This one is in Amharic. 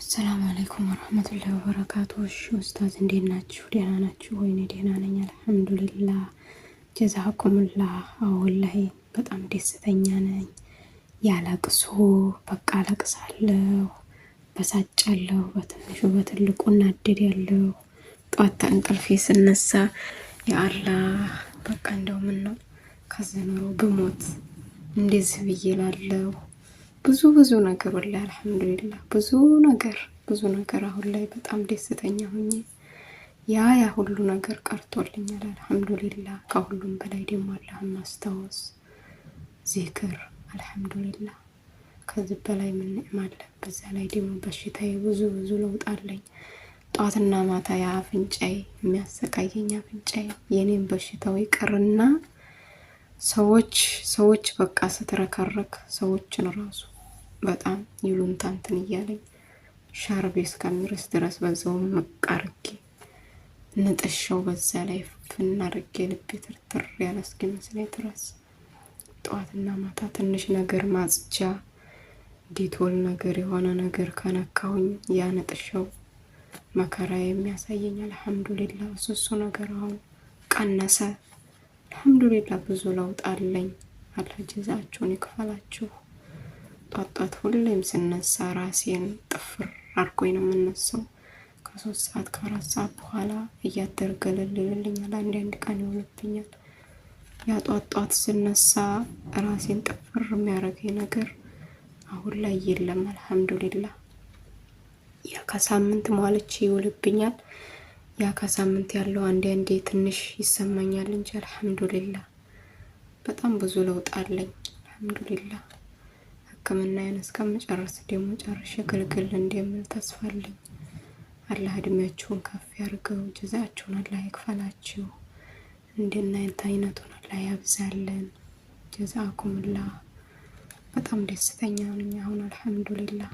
السلام عليكم ورحمة الله وبركاته. أستاذ دينا ناتشو دينا ناتشو وين دينا نيا الحمد لله جزاكم الله. والله በጣም ደስተኛ ነኝ። ያለቅሱ በቃ አለቅሳለሁ፣ በሳጫለሁ፣ በትንሹ በትልቁ እናደዳለሁ። ጧት እንቅልፌ ስነሳ ያአላህ በቃ እንደው ምን ነው ከዘነሮ በሞት እንደዚህ ብዬ እላለሁ። ብዙ ነገር ወላሂ አልሐምዱሊላህ ብዙ ነገር አሁን ላይ በጣም ደስተኛ ሆኜ ያ ሁሉ ነገር ቀርቶልኛል አልሐምዱሊላህ። ከሁሉም በላይ ደግሞ አላህን ማስታወስ ዚክር አልሐምዱሊላህ። ከዚህ በላይ ምን ኒዕማ አለ? በዛ ላይ ደግሞ በሽታዬ ብዙ ለውጥ አለኝ። ጧትና ማታ ያ አፍንጫዬ የሚያሰቃየኝ አፍንጫዬ የኔን በሽታው ይቀርና ሰዎች በቃ ስትረከረክ ሰዎችን ራሱ በጣም ይሉንታ እንትን እያለኝ ሻርቤ እስከሚረስ ድረስ በዛው መቃርጌ ንጥሻው በዛ ላይ ፍናርጌ ልቤ ትርትር ያለ እስኪመስለኝ ድረስ ጧትና ማታ ትንሽ ነገር ማጽጃ ዲቶል ነገር የሆነ ነገር ከነካሁኝ ያ ንጥሻው መከራ የሚያሳየኝ አልሐምዱሊላህ። እሱ ነገር አሁን ቀነሰ አልሐምዱሊላህ። ብዙ ለውጥ አለኝ። አላህ ጀዛችሁን ይክፈላችሁ። ጧት ሁሌም ስነሳ ራሴን ጥፍር አርጎኝ ነው የምነሳው። ከ3 ሰዓት ከ4 ሰዓት በኋላ እያደረገልልኛል። አንድ ቀን ይሆንብኛል። ያ ጧት ስነሳ ራሴን ጥፍር የሚያረገኝ ነገር አሁን ላይ የለም አልሐምዱሊላህ። ያ ከሳምንት ሟልቼ ይውልብኛል። ያ ከሳምንት ያለው አንዴ ትንሽ ይሰማኛል እንጂ አልሐምዱሊላህ በጣም ብዙ ለውጥ አለኝ አልሐምዱሊላህ። ሕክምናዬን እስከምጨርስ ደግሞ ጨርሼ ግልግል እንደምል ተስፋ አለኝ። አላህ እድሜያችሁን ከፍ ያርገው፣ ጀዛችሁን አላህ ይክፈላችሁ። እንደናንተ አይነቱን አላህ ያብዛልን። ጀዛኩሙላህ። በጣም ደስተኛ ነኝ አሁን አልሐምዱሊላህ።